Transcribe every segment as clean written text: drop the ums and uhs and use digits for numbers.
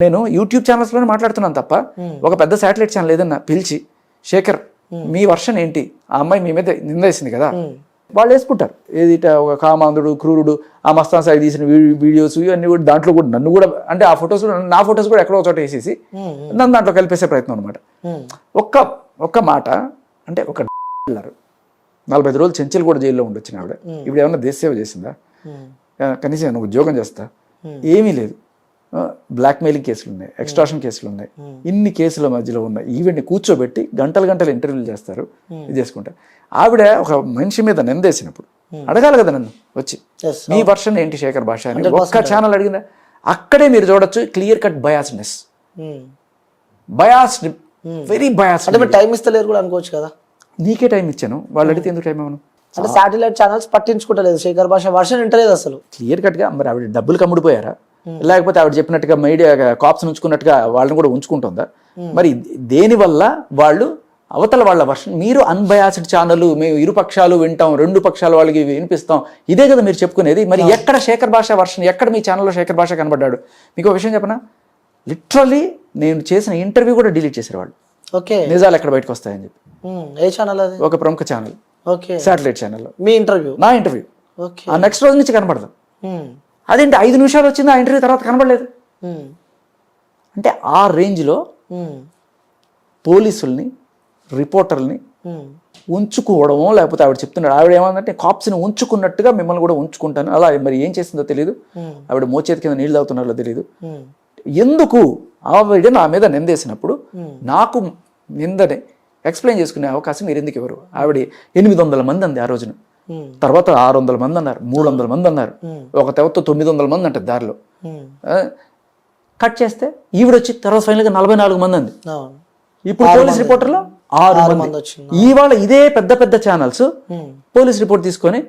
నేను యూట్యూబ్ ఛానల్స్లోనే మాట్లాడుతున్నాను తప్ప ఒక పెద్ద శాటిలైట్ ఛానల్ ఏదన్నా పిలిచి శేఖర్ మీ వర్షన్ ఏంటి, ఆ అమ్మాయి మీ మీద నిందేసింది కదా, వాళ్ళు వేసుకుంటారు ఏది ఒక కామాంధుడు క్రూరుడు ఆ మస్తాన్ సాయి తీసిన వీడియోస్ ఇవన్నీ కూడా దాంట్లో కూడా నన్ను కూడా అంటే ఆ ఫొటోస్ నా ఫొటోస్ కూడా ఎక్కడో చోట వేసేసి నన్ను దాంట్లో కలిపేసే ప్రయత్నం అనమాట. ఒక్క మాట అంటే ఒక 45 రోజులు చెంచల్ కూడా జైల్లో ఉండొచ్చిన ఆవిడ ఇప్పుడు ఏమన్నా దేశ సేవ చేసిందా, కనీసం ఏమన్నా ఉద్యోగం చేస్తా, ఏమీ లేదు. బ్లాక్మెయిలింగ్ కేసులు ఉన్నాయి, ఎక్స్ట్రాషన్ కేసులు ఉన్నాయి, ఇన్ని కేసుల మధ్యలో ఉన్నాయి. ఈవెంట్ని కూర్చోబెట్టి గంటలు ఇంటర్వ్యూలు చేస్తారు, ఇది చేసుకుంటారు. ఆవిడ ఒక మనిషి మీద నిందేసినప్పుడు అడగాలి కదా నన్ను వచ్చి మీ వర్షన్ ఏంటి శేఖర్ భాష అని ఒక్క ఛానల్ అడిగిందా, అక్కడే మీరు చూడొచ్చు clear cut biasness, biased, very biased. అంటే టైం ఇస్తలేరు కూడా అనుకోవచ్చు కదా. నీకే టైం ఇచ్చాను, వాళ్ళు అడిగితే ఎందుకు టైం ఇవ్వను? అంటే శాటిలైట్ ఛానల్స్ పట్టించుకుంటలేదు, శేఖర్ భాష వర్షన్ వింటలేదు అసలు. క్లియర్ కట్ గా మరి ఆవిడ డబ్బులు కమ్ముడిపోయారా, లేకపోతే ఆవిడ చెప్పినట్టుగా మీడియా కాప్స్ ఉంచుకున్నట్టుగా వాళ్ళని కూడా ఉంచుకుంటుందా? మరి దేనివల్ల వాళ్ళు అవతల వాళ్ళ వర్షన్, మీరు అన్బయాస్డ్ ఛానల్, మేము ఇరు పక్షాలు వింటాం, రెండు పక్షాల వాళ్ళకి వినిపిస్తాం, ఇదే కదా మీరు చెప్పుకునేది. మరి ఎక్కడ శేఖర్ భాష వర్షన్, ఎక్కడ మీ ఛానల్లో శేఖర్ భాష కనబడ్డాడు? మీకు ఒక విషయం చెప్పనా, లిటరల్లీ నేను చేసిన ఇంటర్వ్యూ కూడా డిలీట్ చేశారు వాళ్ళు. ఓకే, నిజాలు ఎక్కడ బయటకు వస్తాయని చెప్పి. ఏ ఛానల్ అది? ఒక ప్రముఖ ఛానల్, శాటిలైట్ ఛానల్లో మీ ఇంటర్వ్యూ, నా ఇంటర్వ్యూ ఆ నెక్స్ట్ రోజు నుంచి కనబడదు. అదేంటి 5 నిమిషాలు వచ్చింది, ఆ ఇంటర్వ్యూ తర్వాత కనబడలేదు. అంటే ఆ రేంజ్లో పోలీసుల్ని రిపోర్టర్ని ఉంచుకోవడమో, లేకపోతే ఆవిడ చెప్తున్నాడు, ఆవిడ ఏమందంటే కాప్స్ని ఉంచుకున్నట్టుగా మిమ్మల్ని కూడా ఉంచుకుంటాను, అలా మరి ఏం చేసిందో తెలియదు, ఆవిడ మోచేతి కింద నీళ్ళు తాగుతున్నారో తెలియదు. ఎందుకు ఆవిడ నా మీద నిందేసినప్పుడు నాకు నిందని ఎక్స్ప్లెయిన్ చేసుకునే అవకాశం మీరు ఎందుకు ఇవ్వరు? ఆవిడ 800 మంది అంది ఆ రోజున, తర్వాత 600 మంది అన్నారు, 300 మంది అన్నారు, ఒక తెవతో 900 మంది అంటే దారిలో కట్ చేస్తే ఈవిడొచ్చి తర్వాత ఫైనల్గా 44 మంది అంది. ఇప్పుడు పోలీస్ రిపోర్టర్లో 6 మంది. ఇవాళ ఇదే పెద్ద ఛానల్స్ పోలీస్ రిపోర్ట్ తీసుకొని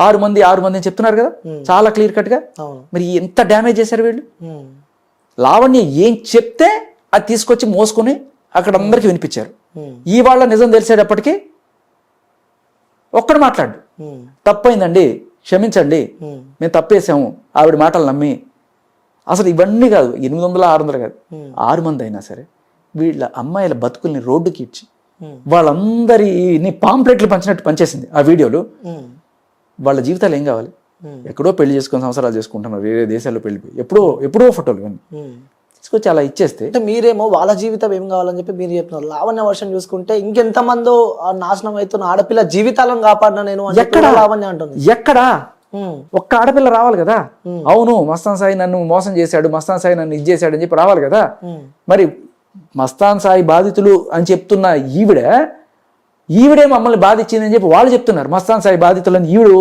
6 మంది అని చెప్తున్నారు కదా, చాలా క్లియర్ కట్ గా. మరి ఎంత డ్యామేజ్ చేశారు వీళ్ళు? లావణ్య ఏం చెప్తే అది తీసుకొచ్చి మోసుకొని అక్కడ అందరికి వినిపించారు. ఇవాళ నిజం తెలిసేటప్పటికీ ఒక్కడు మాట్లాడు, తప్పైందండి క్షమించండి మేము తప్పేసాము ఆవిడ మాటలు నమ్మి. అసలు ఇవన్నీ కాదు, 800 600 కాదు, 6 మంది అయినా సరే వీళ్ళ అమ్మాయిల బతుకుల్ని రోడ్డుకి ఇచ్చి వాళ్ళందరినీ పాంప్లెట్లు పంచినట్టు పనిచేసింది ఆ వీడియోలు. వాళ్ళ జీవితాలు ఏం కావాలి? ఎక్కడో పెళ్లి చేసుకుని సంవత్సరాలు చేసుకుంటున్నారు, వేరే దేశాల్లో పెళ్లిపోయి ఎప్పుడో ఫోటోలు ఇవన్నీ తీసుకొచ్చి అలా ఇచ్చేస్తే, అంటే మీరేమో వాళ్ళ జీవితం ఏం కావాలని చెప్పి మీరు చెప్తున్నారు. లావణ్య వర్షం చూసుకుంటే ఇంకెంతమందో నాశనం అవుతున్న ఆడపిల్ల జీవితాలను కాపాడినా నేను లావణ్య అంటుంది. ఎక్కడా ఒక్క ఆడపిల్ల రావాలి కదా, అవును మస్తాన్ సాయి నన్ను మోసం చేశాడు, మస్తాన్ సాయి నన్ను ఇది చేశాడు అని చెప్పి రావాలి కదా. మరి మస్తాన్ సాయి బాధితులు అని చెప్తున్న ఈవిడే మమ్మల్ని బాధించిందని చెప్పి వాళ్ళు చెప్తున్నారు. మస్తాన్ సాయి బాధితులని ఈవిడు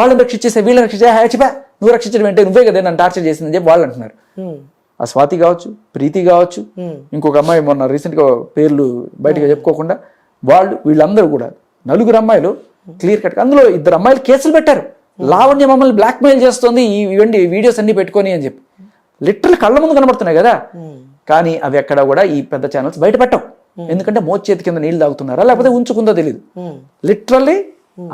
వాళ్ళని రక్షించేసే వీళ్ళని రక్షించే, నువ్వు రక్షించడం ఏంటి, నువ్వే కదా నన్ను టార్చర్ చేసిందని చెప్పి వాళ్ళు అంటున్నారు. ఆ స్వాతి కావచ్చు, ప్రీతి కావచ్చు, ఇంకొక అమ్మాయి మొన్న రీసెంట్గా పేర్లు బయటగా చెప్పుకోకుండా వీళ్ళందరూ కూడా 4 అమ్మాయిలు క్లియర్ కట్. అందులో 2 అమ్మాయిలు కేసులు పెట్టారు, లావణ్య మమ్మల్ని బ్లాక్మెయిల్ చేస్తోంది ఇవండి వీడియోస్ అన్ని పెట్టుకొని అని చెప్పి. లిటరల్ కళ్ళ ముందు కనబడుతున్నాయి కదా, కానీ అవి ఎక్కడ కూడా ఈ పెద్ద ఛానల్స్ బయట పెట్టవు. ఎందుకంటే మోచేతి కింద నీళ్ళు తాగుతున్నారా లేకపోతే ఉంచుకుందో తెలియదు. లిటరల్లీ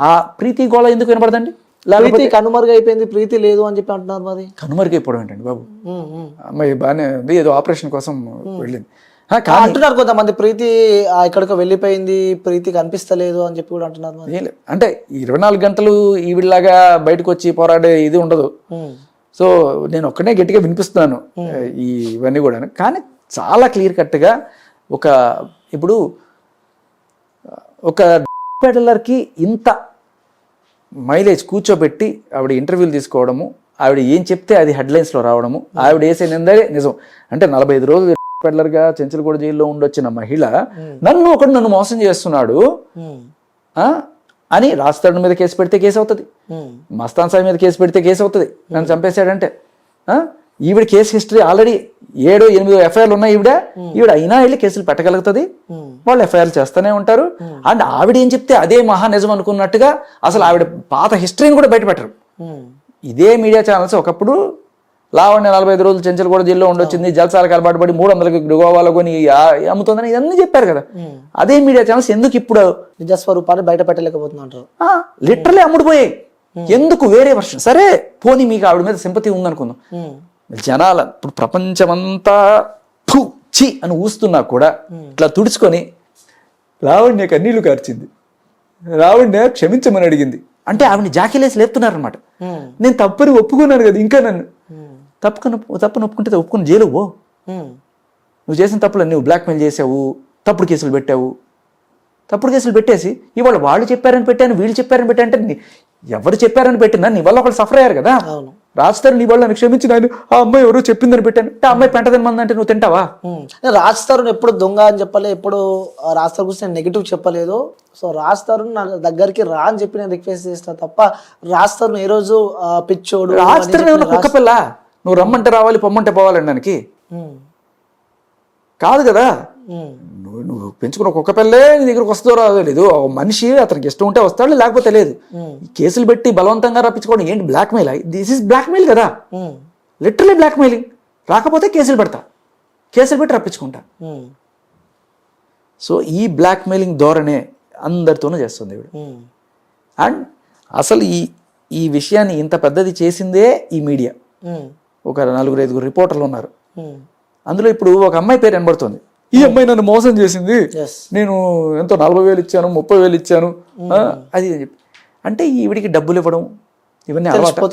ఆ ప్రీతి గోళ ఎందుకు వినపడదండి? లేకపోతే కనుమరుగు అయిపోయింది, ప్రీతి లేదు అని చెప్పి అంటున్నారు. మరి కనుమరుగైపోవడం ఏంటండి బాబు, అమ్మాయి బాగానే ఉంది, ఏదో ఆపరేషన్ కోసం వెళ్ళింది అంటున్నారు కొంతమంది. ప్రీతి ఎక్కడికో వెళ్ళిపోయింది, ప్రీతి కనిపిస్తలేదు అని చెప్పి కూడా అంటున్నారు. అంటే 24 గంటలు ఈవిడలాగా బయటకు వచ్చి పోరాడే ఇది ఉండదు. సో నేను ఒక్కనే గట్టిగా వినిపిస్తున్నాను ఇవన్నీ కూడా, కానీ చాలా క్లియర్ కట్గా ఇప్పుడు ఒక పెడలర్కి ఇంత మైలేజ్ కూర్చోబెట్టి ఆవిడ ఇంటర్వ్యూలు తీసుకోవడము, ఆవిడ ఏం చెప్తే అది హెడ్లైన్స్లో రావడము, ఆవిడ వేసే నిందరే నిజం. అంటే 45 రోజులు పెడలర్గా చెంచల్గూడ జైల్లో ఉండొచ్చిన మహిళ నన్ను మోసం చేస్తున్నాడు అని రాజస్థాన్ మీద కేసు పెడితే కేసు అవుతుంది, మస్తాన్ సాయి మీద కేసు పెడితే కేసు అవుతుంది, నన్ను చంపేశాడంటే. ఈవిడ కేసు హిస్టరీ ఆల్రెడీ 7 8 ఎఫ్ఐఆర్లు ఉన్నాయి. ఈవిడ అయినా వెళ్ళి కేసులు పెట్టగలుగుతుంది, వాళ్ళు ఎఫ్ఐఆర్లు చేస్తూనే ఉంటారు. అండ్ ఆవిడ ఏం చెప్తే అదే మహా నిజం అనుకున్నట్టుగా అసలు ఆవిడ పాత హిస్టరీని కూడా బయట పెట్టరు. ఇదే మీడియా ఛానల్స్ ఒకప్పుడు లావణ్య 45 రోజులు చెంచల్గూడ జైల్లో ఉండొచ్చింది, జల్సాలకు అలవాటు పడి 300కి గోవాలో కొని అమ్ముతుందని ఇవన్నీ చెప్పారు కదా. అదే మీడియా ఛానల్స్ ఎందుకు ఇప్పుడు నిజస్వరూపాన్ని బయట పెట్టలేకపోతున్నారు? లిటరల్లీ అమ్ముడుపోయాయి. ఎందుకు? వేరే వర్షన్ సరే పోనీ మీకు ఆవిడ మీద సింపతి ఉందనుకుందాం, జనాల ఇప్పుడు ప్రపంచమంతా ఫు చి అని ఊస్తున్నా కూడా ఇట్లా తుడుచుకొని లావణ్య కన్నీళ్లు కార్చింది, లావణ్య క్షమించమని అడిగింది అంటే ఆవిడని జాకీలేసి లేపుతున్నారనమాట. నేను తప్పని ఒప్పుకున్నాను కదా, ఇంకా నన్ను తప్పుని ఒప్పుకుంటే ఒప్పుకుని జైలు పో, నువ్వు చేసిన తప్పులు నువ్వు బ్లాక్మెయిల్ చేసావు, తప్పుడు కేసులు పెట్టావు, తప్పుడు కేసులు పెట్టేసి ఇవాళ వాళ్ళు చెప్పారని పెట్టాను వీళ్ళు చెప్పారని పెట్టా అంటే ఎవరు చెప్పారని పెట్టినా నీ వల్ల ఒకళ్ళు సఫర్ అయ్యారు కదా. రాజుతారు నీ వాళ్ళు క్షమించి నేను ఆ అమ్మాయి ఎవరో చెప్పిందని పెట్టాను అంటే ఆ అమ్మాయి పెంట తినమంది అంటే నువ్వు తింటావా? రాజుతారు ఎప్పుడు దొంగ అని చెప్పలే, ఎప్పుడు రాజుతారు గురించి నేను నెగిటివ్ చెప్పలేదు. సో రాజుతారు నా దగ్గరికి రా అని చెప్పి నేను రిక్వెస్ట్ చేస్తా తప్ప రాజుతారు ఏ రోజు పిచ్చోడు రాజుతారు కుక్క పిల్ల నువ్వు రమ్మంటే రావాలి పొమ్మంటే పోవాలండి దానికి కాదు కదా. నువ్వు పెంచుకున్న కుక్క పిల్లే నీ దగ్గరకు వస్తుందో రాదో లేదు, మనిషి అతనికి ఇష్టం ఉంటే వస్తాడు లేకపోతే లేదు. కేసులు పెట్టి బలవంతంగా రప్పించుకోవడం ఏంటి బ్లాక్మెయిల్? దిస్ ఇస్ బ్లాక్మెయిల్ కదా, లిటరలీ బ్లాక్మెయిలింగ్. రాకపోతే కేసులు పెడతా, కేసులు పెట్టి రప్పించుకుంటా. సో ఈ బ్లాక్మెయిలింగ్ ధోరణే అందరితోనూ చేస్తుంది ఇవిడ. అండ్ అసలు ఈ విషయాన్ని ఇంత పెద్దది చేసిందే ఈ మీడియా. ఒక 4-5 రిపోర్టర్లు ఉన్నారు, అందులో ఇప్పుడు ఒక అమ్మాయి పేరు వినబడుతుంది. ఈ అమ్మాయి నన్ను మోసం చేసింది, నేను ఎంతో 40,000 ఇచ్చాను 30,000 ఇచ్చాను అది అని చెప్పి. అంటే ఈవిడికి డబ్బులు ఇవ్వడం ఇవన్నీ అలవాటు,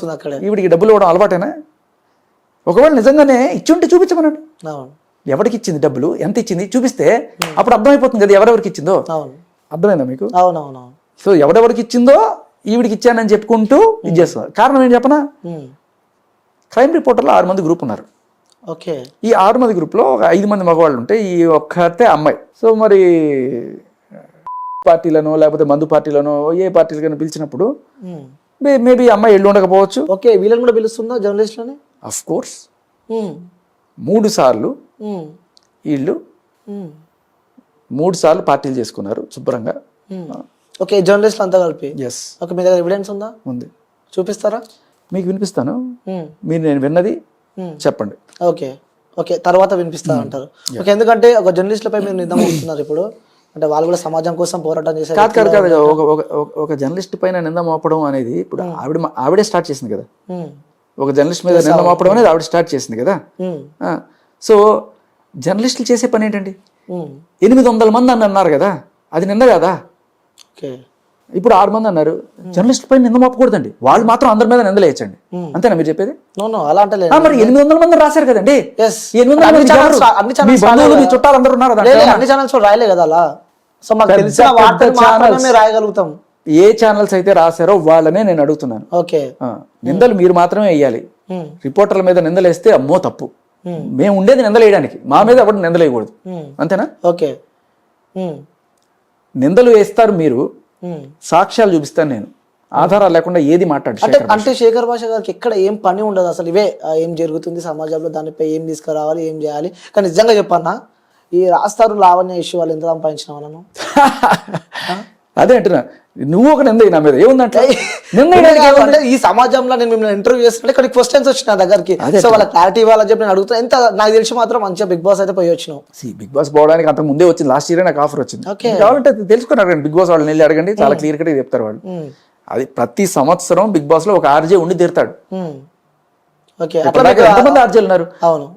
ఈవిడికి డబ్బులు ఇవ్వడం అలవాటేనా? ఒకవేళ నిజంగానే ఇచ్చుంటే చూపించమనండి, ఎవరికి ఇచ్చింది డబ్బులు, ఎంత ఇచ్చింది చూపిస్తే అప్పుడు అర్థమైపోతుంది కదా ఎవరెవరికి ఇచ్చిందో. అర్థమైందా మీకు? సో ఎవరెవరికి ఇచ్చిందో ఈవిడికి ఇచ్చానని చెప్పుకుంటూ ఇది చేస్తున్నారు. కారణం ఏంటి చెప్పనా? క్రైమ్ రిపోర్టర్లో 6 మంది గ్రూప్ ఉన్నారు. ఈ 6 మంది గ్రూప్లో ఒక 5 మంది మగవాళ్ళు ఉంటే ఈ ఒక్కతే అమ్మాయి. సో మరి పార్టీలను లేకపోతే మందు పార్టీలను ఏ పార్టీలకైనా పిలిచినప్పుడు మేబీ అమ్మాయి ఎల్లు ఉండకపోవచ్చు. ఓకే, వీళ్ళని కూడా పిలుస్తుందా జర్నలిస్టులని? అఫ్ కోర్స్ 3 సార్లు వీళ్ళు 3 సార్లు పార్టీలు చేసుకున్నారు శుభ్రంగా. ఓకే, జర్నలిస్టులు అంతా కలిపి. ఎస్. ఓకే, మీ దగ్గర ఎవిడెన్స్ ఉందా? ఉంది. చూపిస్తారా? మీకు వినిపిస్తాను, మీరు నేను విన్నది చెప్పండి. ఓకే ఓకే, తర్వాత వినిపిస్తా అంటారు. ఓకే, ఎందుకంటే ఒక జర్నలిస్టులపై మీరు నింద మోపుతున్నారు ఇప్పుడు, అంటే వాళ్ళు కూడా సమాజం కోసం పోరాటం చేశారు. కాదు ఒక జర్నలిస్ట్ పైన నింద మోపడం అనేది ఇప్పుడు ఆవిడే స్టార్ట్ చేసింది కదా. ఒక జర్నలిస్ట్ మీద నింద మోపడం అనేది ఆవిడ స్టార్ట్ చేసింది కదా. సో జర్నలిస్టులు చేసే పని ఏంటండి? 800 మంది అని అన్నారు కదా, అది నింద కదా. ఇప్పుడు 6 మంది అన్నారు, జర్నలిస్టుల పైన నింద మోపకూడదండి, వాళ్ళు మాత్రం అందరి మీద నిందలేయచ్చండి, అంతేనా మీరు చెప్పేది? మరి 800 మంది రాశారు కదండి, 800 మంది చుట్టాలు అందరూ ఉన్నారు, అన్ని ఛానల్స్ రాయలే కదా అలా. సో మాకు తెలిసిన వార్తలు మాత్రమే రాయగలుగుతాం. ఏ ఛానల్స్ అయితే రాశారో వాళ్ళనే నేను అడుగుతున్నాను. ఓకే, నిందలు మీరు మాత్రమే వేయాలి. రిపోర్టర్ల మీద నిందలేస్తే అమ్మో తప్పు, మేము ఉండేది నిందలేయడానికి, మా మీద ఎవరు నిందలేయకూడదు, అంతేనా? ఓకే, నిందలు వేస్తారు మీరు, సాక్ష్యాలు చూపిస్తాను నేను, ఆధారాలు లేకుండా ఏది మాట్లాడు. అంటే శేఖర్ భాష గారికి ఎక్కడ ఏం పని ఉండదు అసలు, ఇవే ఏం జరుగుతుంది సమాజంలో, దానిపై ఏం తీసుకురావాలి, ఏం చేయాలి. కానీ నిజంగా చెప్పన్నా, ఈ రాస్తారు లావణ్య ఇష్యూ వాళ్ళు ఎంత సంపాదించిన వాళ్ళను అదే అంటున్నా, నువ్వు ఒక నింద నా మీద ఏముందంటే ఈ సమాజంలో నేను మిమ్మల్ని ఇంటర్వ్యూ చేస్తుంటే ఇక్కడ క్వశ్చన్స్ వచ్చిన నా దగ్గరికి, సో వాళ్ళ క్లారిటీ ఇవ్వాలని చెప్పి నేను అడుగుతాను. ఎంత నాకు తెలిసి మాత్రం మంచిగా బిగ్ బాస్ అయితే పోయి వచ్చినావు. బిగ్ బాస్ పోవడానికి అంత ముందే వచ్చింది, లాస్ట్ ఇయర్ నాకు ఆఫర్ వచ్చింది. కావాలంటే తెలుసుకున్నారు బిగ్ బాస్ వాళ్ళని వెళ్ళి అడగండి, చాలా క్లియర్ కట్ చెప్తారు వాళ్ళు. అది ప్రతి సంవత్సరం బిగ్ బాస్ లో ఒక ఆర్జే ఉండి తీరుతాడు. ఎంతమంది ఆర్జేలు ఉన్నారు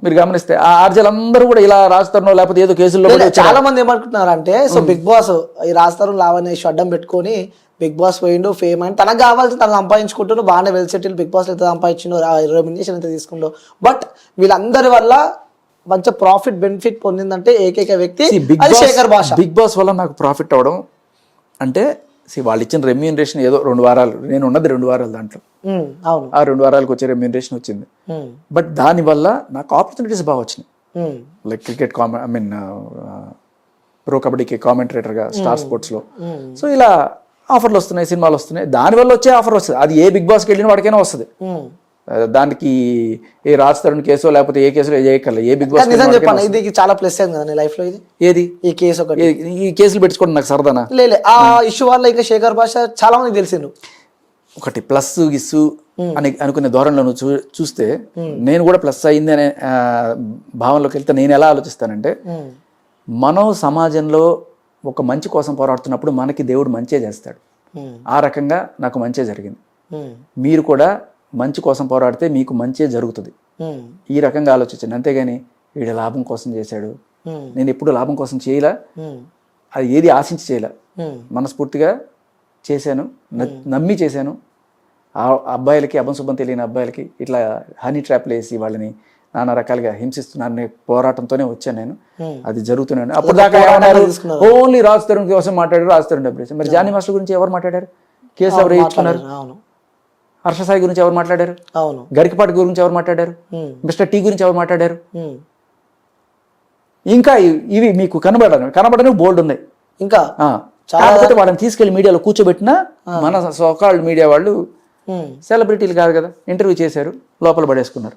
మీరు గమనిస్తే, ఆ ఆర్జేలు అందరూ కూడా ఇలా రాస్తారో లేకపోతే ఏదో కేసుల్లో. చాలా మంది ఏమనుకుంటున్నారు అంటే, సో బిగ్ బాస్ ఈ రాస్తారు లావణ్య అడ్డం పెట్టుకొని బిగ్ బాస్ పోయిండు, ఫేమ్ అని తనకు కావాల్సి తను సంపాదించుకుంటూ బాగానే వెల్ సెటిల్, బిగ్ బాస్ ఎంత సంపాదించిండు, రెమ్యునరేషన్ ఎంత తీసుకుంటో, బట్ వీళ్ళందరి వల్ల మంచి ప్రాఫిట్ బెనిఫిట్ పొందిందంటే ఏకైక వ్యక్తి శేఖర్ భాష. బిగ్ బాస్ వల్ల నాకు ప్రాఫిట్ అవడం అంటే వాళ్ళు ఇచ్చిన రెమ్యూనరేషన్ ఏదో 2 వారాలు, నేను ఉన్నది 2 వారాలు దాంట్లో, ఆ 2 వారాలకు వచ్చే రెమ్యూనరేషన్ వచ్చింది. బట్ దాని వల్ల నాకు ఆపర్చునిటీస్ బాగా వచ్చినాయి. లైక్ క్రికెట్ ప్రో కబడ్డీకి కామెంటరేటర్గా స్టార్ స్పోర్ట్స్లో. సో ఇలా ఆఫర్లు వస్తున్నాయి, సినిమాలు వస్తున్నాయి, దానివల్ల వచ్చే ఆఫర్ వస్తుంది. అది ఏ బిగ్ బాస్కి వెళ్ళిన వాడికైనా వస్తుంది. దానికి ఏ రాజ్ తరుణ్ కేసో లేకపోతే ఏ కేసులో చేయగల ఏ బిగ్ బాస్. నిజం చెప్పాను, ఇది చాలా ప్లస్ అయింది కదా నీ లైఫ్ లో. ఇది ఏది ఈ కేసు ఒకటి, ఈ కేసులు పెట్టుకోండి నాకు సరదానా లే ఆ ఇష్యూ వల్ల ఇంకా శేఖర్ భాష చాలా మందికి తెలిసిండు. ఒకటి ప్లస్ గిస్సు అని అనుకునే ధోరణిలో నువ్వు చూస్తే నేను కూడా ప్లస్ అయింది అనే భావనలోకి వెళ్తే నేను ఎలా ఆలోచిస్తానంటే, మనం సమాజంలో ఒక మంచి కోసం పోరాడుతున్నప్పుడు మనకి దేవుడు మంచే చేస్తాడు. ఆ రకంగా నాకు మంచే జరిగింది. మీరు కూడా మంచి కోసం పోరాడితే మీకు మంచే జరుగుతుంది. ఈ రకంగా ఆలోచించండి, అంతేగాని వీడు లాభం కోసం చేశాడు, నేను ఎప్పుడు లాభం కోసం చేయలే, అది ఏది ఆశించి చేయలే, మనస్ఫూర్తిగా చేశాను, నమ్మి చేశాను. ఆ అబ్బాయిలకి అభంశుభం తెలియని అబ్బాయిలకి ఇట్లా హనీ ట్రాప్లు వేసి వాళ్ళని నానా రకాలుగా హింసిస్తున్నారనే పోరాటంతోనే వచ్చాను నేను. అది జరుగుతున్నాను. అప్పుడు దాకా ఏమన్నారు, ఓన్లీ రాజ్ తరుణ్ కోసం మాట్లాడారు, రాజ్ తరుణ్ డబ్బులు. మరి జానీ మాస్టర్ గురించి ఎవరు మాట్లాడారు? కేసు ఎవరు వేయించుకున్నారు? హర్ష సాయి గురించి ఎవరు మాట్లాడారు? గరికపాటి గురించి ఎవరు మాట్లాడారు? మిస్టర్ టీ గురించి ఎవరు మాట్లాడారు? ఇంకా ఇవి మీకు కనబడని బోల్డ్ ఉన్నాయి ఇంకా. కాకపోతే వాళ్ళని తీసుకెళ్లి మీడియాలో కూర్చోబెట్టినా మన సోకాల్డ్ మీడియా వాళ్ళు సెలబ్రిటీలు కాదు కదా, ఇంటర్వ్యూ చేశారు, లోపల పడేసుకున్నారు.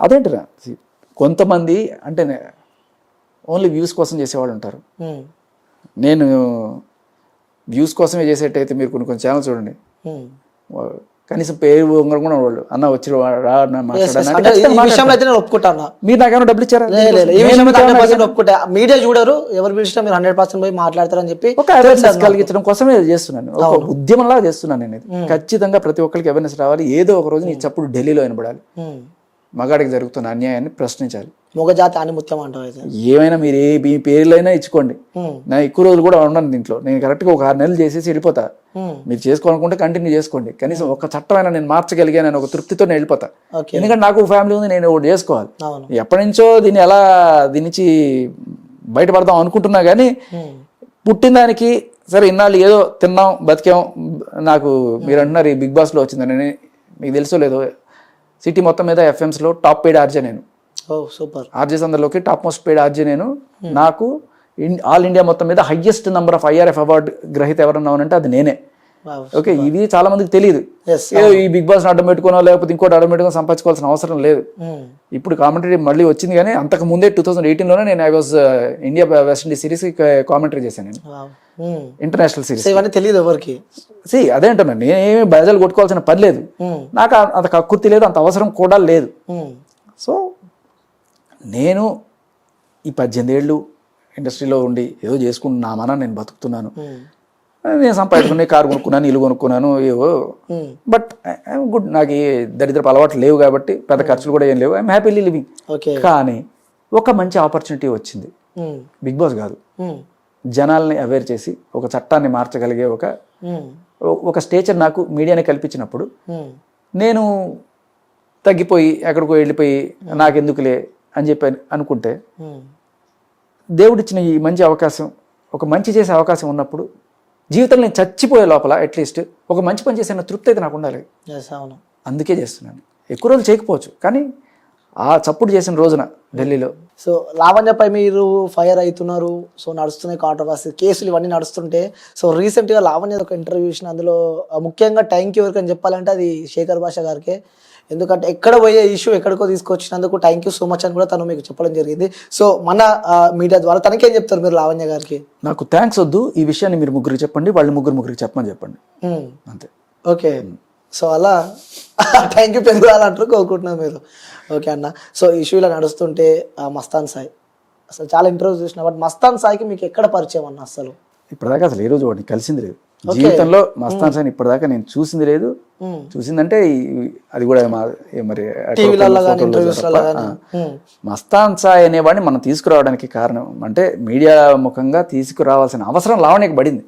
అదేంటిరా, కొంతమంది అంటే ఓన్లీ వ్యూస్ కోసం చేసేవాళ్ళు ఉంటారు. నేను వ్యూస్ కోసమే చేసేటైతే మీరు కొన్ని ఛానల్ చూడండి, కనీసం పేరు కూడా వాళ్ళు అన్న వచ్చి మీరు నాకేమైనా డబ్బులు ఇచ్చారా? మీడియా చూడరు, ఎవరు పిలిచినా మీరు 100% పోయి మాట్లాడతారని చెప్పి ఒక అవేర్నెస్ కలిగించడం కోసమే చేస్తున్నాను, ఒక ఉద్యమంలా చేస్తున్నాను నేను. ఖచ్చితంగా ప్రతి ఒక్కరికి అవేర్నెస్ రావాలి. ఏదో ఒక రోజు నీ చప్పుడు ఢిల్లీలో వినబడాలి. మగాడికి జరుగుతున్న అన్యాయాన్ని ప్రశ్నించాలి. మొగజాతి అని ముత్యం అంటారు. ఏమైనా మీరు మీ పేర్లైనా ఇచ్చుకోండి, నా ఎక్కువ రోజులు కూడా ఉండను దీంట్లో. నేను కరెక్ట్గా ఒక 6 నెలలు చేసేసి వెళ్ళిపోతా. మీరు చేసుకోవాలనుకుంటే కంటిన్యూ చేసుకోండి. కనీసం ఒక చట్టమైనా నేను మార్చగలిగాను ఒక తృప్తితో నేను వెళ్ళిపోతా. ఎందుకంటే నాకు ఫ్యామిలీ ఉంది, నేను ఒకటి చేసుకోవాలి. ఎప్పటి నుంచో దీన్ని దీని నుంచి బయటపడదాం అనుకుంటున్నా కానీ పుట్టిన దానికి సరే ఇన్నాళ్ళు ఏదో తిన్నాం బతికాం. నాకు మీరు అంటున్నారు ఈ బిగ్ బాస్లో వచ్చిందని, మీకు తెలుసో లేదో సిటీ మొత్తం మీద ఎఫ్ఎంస్లో టాప్ పెయిడ్ ఆర్జే నేను. ఆర్జేస్ అందరిలోకి టాప్ మోస్ట్ పెయిడ్ ఆర్జే నేను. నాకు ఆల్ ఇండియా మొత్తం మీద highest number of IRF award గ్రహీత ఎవరన్నా అంటే అది నేనే. ఓకే, ఇది చాలా మందికి తెలియదు. ఏదో ఈ బిగ్ బాస్ అడ్డం పెట్టుకోనో లేకపోతే ఇంకోటి అడ్డం పెట్టుకుని సంపాదించుకోవాల్సిన అవసరం లేదు. ఇప్పుడు కామెంటరీ మళ్ళీ వచ్చింది, కానీ అంతకు ముందే 2018లోనే నేను I was India west Indies series commentary చేశాను నేను, ఇంటర్నేషనల్ సిరీస్. తెలియదు ఎవరికి. అదే అంటున్నాను, నేనేమి బజలు కొట్టుకోవాల్సిన పని లేదు, నాకు అంత కక్కుర్తి లేదు, అంత అవసరం కూడా లేదు. సో నేను ఈ 18 ఏళ్ళు ఇండస్ట్రీలో ఉండి ఏదో చేసుకుంటున్నా, మన నేను బతుకుతున్నాను, నేను సంపాదించుకుని కారు కొనుక్కున్నాను, ఇల్లు కొనుక్కున్నాను, ఏవో. బట్ ఐఎమ్ గుడ్, నాకు ఏ దరిద్రపు అలవాట్లు లేవు కాబట్టి పెద్ద ఖర్చులు కూడా ఏం లేవు. I'm happily living. కానీ ఒక మంచి ఆపర్చునిటీ వచ్చింది, బిగ్ బాస్ కాదు, జనాల్ని అవేర్ చేసి ఒక చట్టాన్ని మార్చగలిగే ఒక స్టేచర్ నాకు మీడియానే కల్పించినప్పుడు నేను తగ్గిపోయి ఎక్కడికో వెళ్ళిపోయి నాకెందుకులే అని చెప్పి అనుకుంటే, దేవుడిచ్చిన ఈ మంచి అవకాశం, ఒక మంచి చేసే అవకాశం ఉన్నప్పుడు జీవితంలో నేను చచ్చిపోయే లోపల అట్లీస్ట్ ఒక మంచి పని చేసిన తృప్తి అయితే నాకు ఉండాలి. అందుకే చేస్తున్నాను. ఎక్కువ రోజులు చేయకపోవచ్చు, కానీ ఆ చప్పుడు చేసిన రోజున ఢిల్లీలో. సో లావణ్యపై మీరు ఫైర్ అవుతున్నారు, సో నడుస్తున్నాయి కాంట్రవర్సీ కేసులు ఇవన్నీ నడుస్తుంటే, సో రీసెంట్గా లావణ్య ఒక ఇంటర్వ్యూ ఇచ్చిన, అందులో ముఖ్యంగా థ్యాంక్ యూ ఎవరికని చెప్పాలంటే అది శేఖర్ భాష గారికి. ఎందుకంటే ఎక్కడ పోయే ఇష్యూ ఎక్కడికో తీసుకొచ్చినందుకు థ్యాంక్ యూ సో మచ్ అని కూడా తను మీకు చెప్పడం జరిగింది. సో మన మీడియా ద్వారా తనకేం చెప్తారు మీరు లావణ్య గారికి? నాకు థ్యాంక్స్ వద్దు, ఈ విషయాన్ని మీరు ముగ్గురికి చెప్పండి, వాళ్ళు ముగ్గురికి చెప్పమని చెప్పండి, అంతే. ఓకే, సో అలా థ్యాంక్ యూ పెరుగుదాలంటారు కోరుకుంటున్నారు మీరు. ఓకే అన్న, సో ఇష్యూలో నడుస్తుంటే మస్తాన్ సాయి అసలు చాలా ఇంటర్వ్యూస్ చూసిన, బట్ మస్తాన్ సాయికి మీకు ఎక్కడ పరిచయం అన్న? అసలు ఇప్పటిదాకా అసలు ఏ రోజు వాడిని కలిసింది లేదు జీవితంలో. మస్తాన్ సాయిని ఇప్పటిదాకా నేను చూసింది లేదు. చూసిందంటే అది కూడా మరి మస్తాన్ సాయి అనేవాడిని మనం తీసుకురావడానికి కారణం అంటే మీడియా ముఖంగా తీసుకురావాల్సిన అవసరం లావణ్యకి పడింది.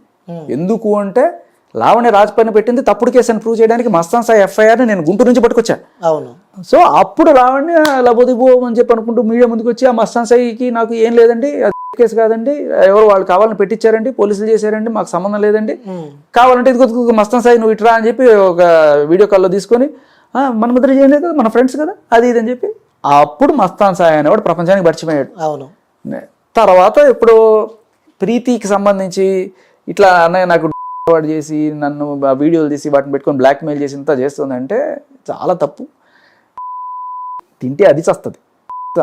ఎందుకు అంటే లావణ్య రాజపైన పెట్టింది తప్పుడు కేసు అని ప్రూవ్ చేయడానికి మస్తాన్ సాయి FIR నేను గుంటూరు నుంచి పట్టుకొచ్చా. అవును. సో అప్పుడు లావణ్య లబోదిబో అని చెప్పి అనుకుంటూ మీడియా ముందుకు వచ్చి ఆ మస్తాన్ సాయికి నాకు ఏం లేదండి, కేసు కాదండి, ఎవరు వాళ్ళు కావాలని పెట్టించారండి, పోలీసులు చేశారండి, మాకు సంబంధం లేదండి, కావాలంటే ఇది మస్తాన్ సాయి నువ్వు ఇట్రా అని చెప్పి ఒక వీడియో కాల్లో తీసుకొని మన ముద్ర చేయలేదు కదా, మన ఫ్రెండ్స్ కదా, అది ఇది అని చెప్పి అప్పుడు మస్తాన్ సాయి అనేవాడు ప్రపంచానికి పరిచయమయ్యాడు. అవును. తర్వాత ఇప్పుడు ప్రీతికి సంబంధించి ఇట్లా అన్నయ్య నాకు వాడు చేసి నన్ను వీడియోలు తీసి వాటిని పెట్టుకొని బ్లాక్మెయిల్ చేసి ఇంత చేస్తుందంటే చాలా తప్పు. తింటే అది చస్తుంది,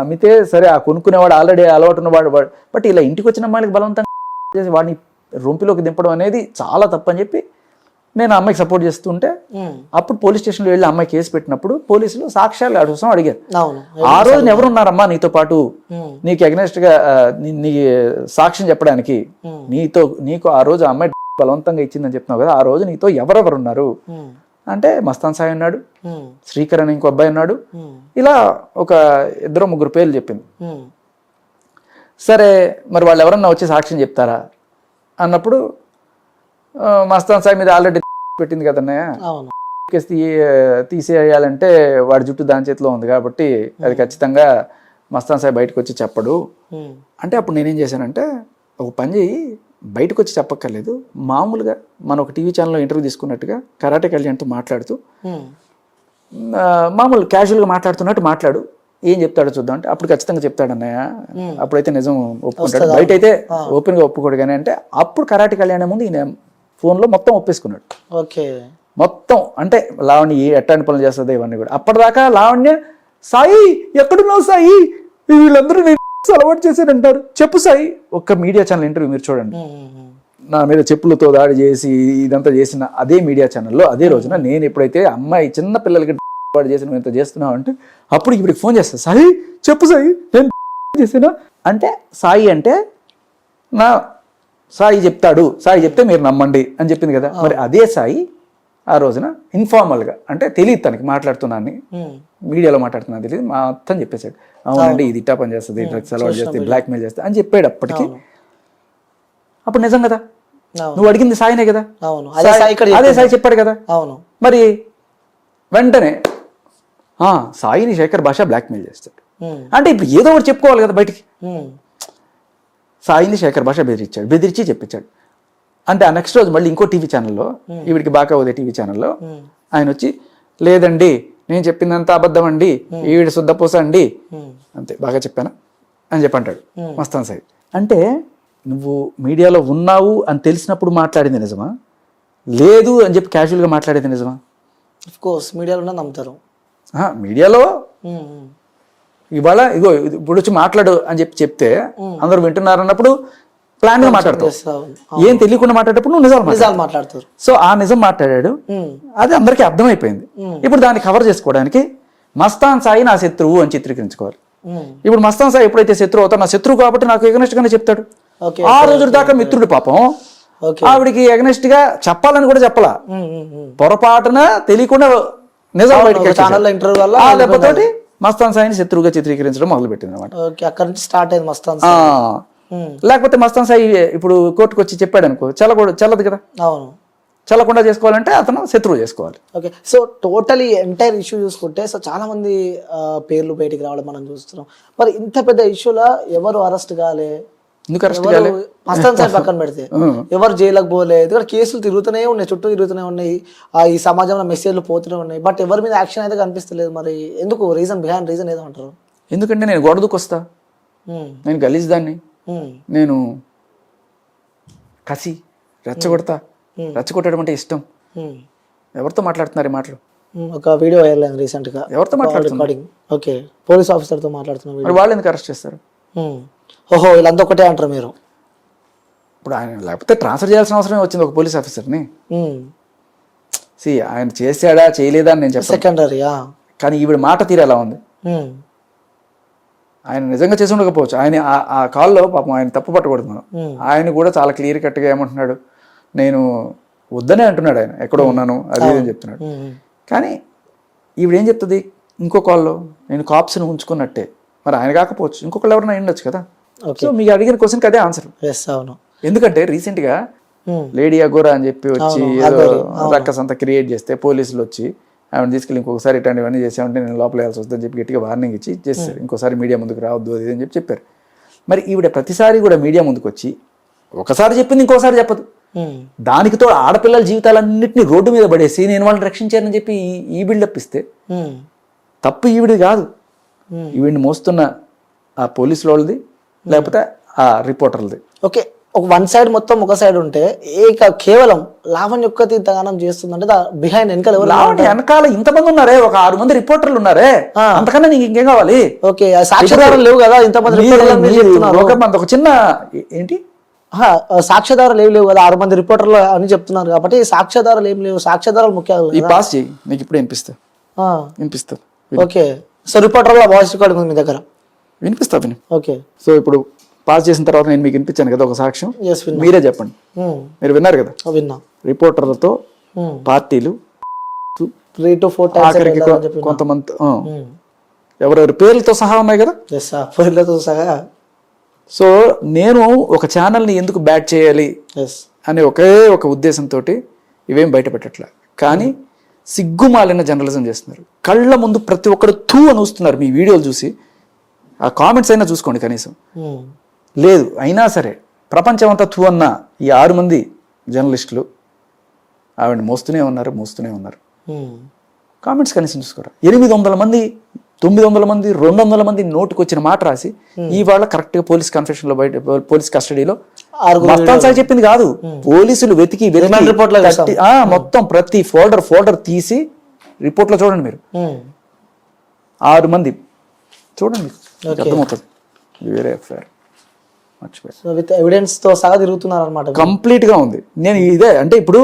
అమ్మితే సరే ఆ కొనుక్కునేవాడు ఆల్రెడీ అలవాటు ఉన్నవాడు, బట్ ఇలా ఇంటికి వచ్చిన అమ్మాయికి బలవంతంగా చేసి వాడిని రొంపిలోకి దింపడం అనేది చాలా తప్పు అని చెప్పి నేను అమ్మాయికి సపోర్ట్ చేస్తుంటే అప్పుడు పోలీస్ స్టేషన్లో వెళ్ళి అమ్మాయి కేసు పెట్టినప్పుడు పోలీసులు సాక్ష్యాలు కోసం అడిగారు. ఆ రోజున ఎవరున్నారమ్మా నీతో పాటు నీకు అగెనెస్ట్ గా నీ సాక్ష్యం చెప్పడానికి, నీకు ఆ రోజు అమ్మాయి బలవంతంగా ఇచ్చిందని చెప్తున్నావు కదా, ఆ రోజు నీతో ఎవరెవరు ఉన్నారు అంటే మస్తాన్ సాయి ఉన్నాడు, శ్రీకర్ అని ఇంకో అబ్బాయి ఉన్నాడు, ఇలా ఒక 2-3 పేర్లు చెప్పింది. సరే మరి వాళ్ళు ఎవరన్నా వచ్చి సాక్ష్యం చెప్తారా అన్నప్పుడు మస్తాన్ సాయి మీద ఆల్రెడీ పెట్టింది కదన్నయ్య, కేసు తీసేయాలంటే వాడి జుట్టు దాని చేతిలో ఉంది కాబట్టి అది ఖచ్చితంగా మస్తాన్ సాయి బయటకు వచ్చి చెప్పడు అంటే అప్పుడు నేనేం చేశానంటే ఒక పని చేయి, బయటకు వచ్చి చెప్పక్కర్లేదు, మామూలుగా మనం ఒక టీవీ ఛానల్లో ఇంటర్వ్యూ తీసుకున్నట్టుగా కరాటే కళ్యాణ్తో మాట్లాడుతూ మామూలు క్యాజువల్గా మాట్లాడుతున్నట్టు మాట్లాడు, ఏం చెప్తాడో చూద్దాం అంటే అప్పుడు ఖచ్చితంగా చెప్తాడు అన్నయ్య, అప్పుడైతే నిజం ఒప్పుకుంటాడు, బయట అయితే ఓపెన్గా ఒప్పుకోడు కానీ అంటే అప్పుడు కరాటే కళ్యాణ్ ముందు ఈయన ఫోన్లో మొత్తం ఒప్పేసుకున్నాడు. ఓకే, మొత్తం అంటే లావణ్య ఎట్టాని పనులు చేస్తుంది ఇవన్నీ కూడా. అప్పటిదాకా లావణ్య సాయి ఎక్కడున్నావు సాయి, వీళ్ళందరూ నేను అలవాటు చేశారంటారు, చెప్పు సాయి. ఒక్క మీడియా ఛానల్ ఇంటర్వ్యూ మీరు చూడండి, నా మీద చెప్పులతో దాడి చేసి ఇదంతా చేసిన అదే మీడియా ఛానల్లో అదే రోజున నేను ఎప్పుడైతే అమ్మాయి చిన్న పిల్లలకి వాడు చేసిన ఇంత చేస్తున్నావు అంటే అప్పుడు ఇప్పటికి ఫోన్ చేస్తా, సాయి చెప్పు సాయి నేను చేసినా అంటే సాయి అంటే నా సాయి చెప్తాడు, సాయి చెప్తే మీరు నమ్మండి అని చెప్పింది కదా. మరి అదే సాయి ఆ రోజున ఇన్ఫార్మల్గా అంటే తెలియదు తనకి మాట్లాడుతున్నాను, మీడియాలో మాట్లాడుతున్నా తెలియదు, మొత్తం చెప్పేశాడు, అవునండి ఇది ఇట్టా పని చేస్తుంది, డ్రగ్స్ అలవాటు చేస్తే, బ్లాక్మెయిల్ చేస్తే అని చెప్పాడు. అప్పటికి అప్పుడు నిజం కదా, నువ్వు అడిగింది సాయినే కదా, అదే సాయి చెప్పాడు కదా. మరి వెంటనే సాయిని శేఖర్ భాష బ్లాక్మెయిల్ చేస్తాడు అంటే ఇప్పుడు ఏదో ఒకటి చెప్పుకోవాలి కదా బయటికి. సాయిని శేఖర్ భాష బెదిరించి చెప్పించాడు అంటే ఆ నెక్స్ట్ రోజు మళ్ళీ ఇంకో టీవీ ఛానల్లో, ఈవిడికి బాగా ఉదయ టీవీ ఛానల్లో ఆయన వచ్చి లేదండి నేను చెప్పిందంతా అబద్ధం అండి, ఈవిడ శుద్ధపూస అండి, అంతే బాగా చెప్పానా అని చెప్పి అంటాడు మస్తాన్ సాయి. అంటే నువ్వు మీడియాలో ఉన్నావు అని తెలిసినప్పుడు మాట్లాడింది నిజమా, లేదు అని చెప్పి క్యాజువల్గా మాట్లాడేది నిజమా? ఆఫ్ కోర్స్ మీడియాలో నమ్ముతారు, మీడియాలో ఇవాళ ఇగో ఇప్పుడు వచ్చి మాట్లాడు అని చెప్తే అందరూ వింటున్నారు అన్నప్పుడు ప్లాన్ గా మాట్లాడతావు, ఏం తెలియకుండా మాట్లాడేటప్పుడు నువ్వు నిజాలు మాట్లాడతారు. సో ఆ నిజం మాట్లాడాడు, అది అందరికీ అర్థమైపోయింది. ఇప్పుడు దాన్ని కవర్ చేసుకోవడానికి మస్తాన్ సాయి నా శత్రువు అని చిత్రీకరించుకోవాలి. ఇప్పుడు మస్తాన్ సాయి ఎప్పుడైతే శత్రువు అవుతాడు, నా శత్రువు కాబట్టి నాకు ఎగనెస్ట్ గానే చెప్తాడు. ఆ రోజు దాకా మిత్రుడు పాపం ఆవిడికి ఎగనెస్ట్ గా చెప్పాలని కూడా చెప్పలా, పొరపాటున తెలియకుండా నిజం బయటకి దెబ్బతోటి మస్తాన్ సాయిని శత్రువుగా చిత్రీకరించడం మొదలు పెట్టింది అనమాట. అక్కడ నుంచి స్టార్ట్ అయింది మస్తాన్. లేకపోతే మస్తాన్ సాయి ఇప్పుడు కోర్టుకు వచ్చి చెప్పాడు అనుకో, చల్లదు కదా. అవును, చల్లకుండా చేసుకోవాలంటే అతను శత్రువు చేసుకోవాలి. Okay, so totally entire issue చూసుకుంటే సో చాలా మంది పేర్లు బయటికి రావడం మనం చూస్తున్నాం. మరి ఇంత పెద్ద ఇష్యూలో ఎవరు అరెస్ట్ కాలే, ఎందుకు అరెస్ట్ కాలే? మస్తాన్ సాయి పక్కన పెడితే ఎవరు జైలుకు పోలేదు, ఎందుకంటే కేసులు తిరుగుతూనే ఉన్నాయి, చుట్టూ తిరుగుతూనే ఉన్నాయి, ఈ సమాజంలో మెసేజ్లు పోతూనే ఉన్నాయి, బట్ ఎవరి మీద యాక్షన్ అయితే కనిపిస్తలేదు. మరి ఎందుకు, రీజన్ బిహైండ్ రీజన్ ఏదో అంటారు? ఎందుకంటే నేను గొడవకు వస్తా, నేను గలీజ్ దాన్ని, నేను కసి రెచ్చగొడతా, రెచ్చగొట్టడం అంటే ఇష్టం. ఎవరితో మాట్లాడుతున్నారు ఈ మాటలు? ఒక వీడియో వైరల్ అయింది రీసెంట్ గా, ఎవరితో మాట్లాడుతున్నారు? ఓకే, పోలీస్ ఆఫీసర్ తో మాట్లాడుతున్నారు. వాళ్ళు ఎందుకు అరెస్ట్ చేస్తారు? ఓహో, వీళ్ళంతా ఒకటే అంటారు మీరు? ఇప్పుడు ఆయన లేకపోతే ట్రాన్స్ఫర్ చేయాల్సిన అవసరమే వచ్చింది ఒక పోలీస్ ఆఫీసర్ని. ఆయన చేశాడా చేయలేదా అని నేను చెప్పాను, సెకండరీయా. కానీ ఈవిడ మాట తీరు ఎలా ఉంది, ఆయన నిజంగా చేసి ఉండకపోవచ్చు. ఆయన ఆ కాల్లో పాపం ఆయన తప్పు పట్టకూడదు మనం. ఆయన కూడా చాలా క్లియర్ కట్గా ఏమంటున్నాడు, నేను వద్దనే అంటున్నాడు, ఆయన ఎక్కడో ఉన్నాను అది అని చెప్తున్నాడు. కానీ ఈవిడ ఏం చెప్తుంది ఇంకో కాల్లో, నేను కాప్స్ని ఉంచుకున్నట్టే. మరి ఆయన కాకపోవచ్చు, ఇంకొకళ్ళు ఎవరైనా ఉండొచ్చు కదా. సో మీకు అడిగిన క్వశ్చన్కి అదే ఆన్సర్. ఎందుకంటే రీసెంట్ గా లేడీ అగోరా అని చెప్పి వచ్చి ఏదో రక్కస్ అంతా క్రియేట్ చేస్తే పోలీసులు వచ్చి ఆమెను తీసుకెళ్ళి ఇంకొకసారి ఇట్లాంటివన్నీ చేసామంటే నేను లోపల వేయాల్సి వస్తుందని చెప్పి గట్టిగా వార్నింగ్ ఇచ్చి చేస్తారు, ఇంకోసారి మీడియా ముందుకు రావద్దు అది అని చెప్పి చెప్పారు. మరి ఈవిడ ప్రతిసారి కూడా మీడియా ముందుకు వచ్చి ఒకసారి చెప్పింది ఇంకోసారి చెప్పదు, దానికితో ఆడపిల్లల జీవితాలన్నింటినీ రోడ్డు మీద పడేసి నేను వాళ్ళని రక్షించానని చెప్పి ఈ బిల్డప్ ఇస్తే తప్పు ఈవిడి కాదు, ఈవిడిని మోస్తున్న ఆ పోలీసుల వాళ్ళది లేకపోతే ఆ రిపోర్టర్లది. ఓకే, ఒక వన్ సైడ్ మొత్తం ఒక సైడ్ ఉంటే కేవలం లావణ్య ఒక్కటి ఇంతగానం చేస్తుందంటే బిహైండ్ వెనకాల ఇంతమంది ఉన్నారే, ఒక 6 మంది రిపోర్టర్లు ఉన్నారే, అంతకన్నా నీకు ఇంకేం కావాలి? ఓకే, సాక్ష్యాధారాలు లేవు కదా ఇంతమంది, ఒక చిన్న ఏంటి సాక్ష్యాధారాలు ఏం లేవు కదా 6 మంది రిపోర్టర్లు అని చెప్తున్నారు కాబట్టి సాక్ష్యాధారాలు ఏం లేవు, సాక్ష్యాధారాలు ముఖ్యాలు. ఈ పాస్ చేయి, నీకు ఇప్పుడు వినిపిస్తా. ఓకే, సో రిపోర్టర్ల వాయిస్ రికార్డింగ్ ఉంది మీ దగ్గర, వినిపిస్తా విని. ఓకే, సో ఇప్పుడు పాస్ చేసిన తర్వాత నేను మీకు వినిపించాను కదా ఒక సాక్ష్యం, మీరే చెప్పండి. మీరు విన్నారు కదా, విన్నా. రిపోర్టర్లతో పార్టీలు 3 to 4 times ఆఖరికి చెప్పి కొంతమంది ఎవరెవరి పేర్లతో సహా ఉన్నాయి కదా. ఎస్ పేర్లతో సహా. సో నేను ఒక ఛానల్ని ఎందుకు బ్యాట్ చేయాలి ఎస్ అనే ఒకే ఒక ఉద్దేశంతో ఇవేం బయట పెట్టట్లే. కానీ సిగ్గుమాలిన జర్నలిజం చేస్తున్నారు. కళ్ళ ముందు ప్రతి ఒక్కరు తూ అని వస్తున్నారు. మీ వీడియోలు చూసి ఆ కామెంట్స్ అయినా చూసుకోండి కనీసం. లేదు అయినా సరే ప్రపంచం అంతా తూ అన్న ఈ 6 మంది జర్నలిస్టులు ఆవిడ మోస్తూనే ఉన్నారు. కామెంట్స్ కనీసం చూసుకోరా. 800 మంది 900 మంది 200 మంది నోటుకు వచ్చిన మాట రాసి ఇవాళ కరెక్ట్గా పోలీస్ కన్ఫెషన్లో బయట పోలీస్ కస్టడీలో మస్తాన్ సాయి చెప్పింది కాదు, పోలీసులు వెతికి మొత్తం ప్రతి ఫోల్డర్ తీసి రిపోర్ట్లో చూడండి మీరు. 6 మంది చూడండి అర్థమవుతుంది. వేరే ఎఫ్ఐఆర్ మర్చిపోయారు. విత్ ఎవిడెన్స్ తో సహా తిరుగుతున్నారు అనమాట. కంప్లీట్ గా ఉంది. నేను ఇదే అంటే ఇప్పుడు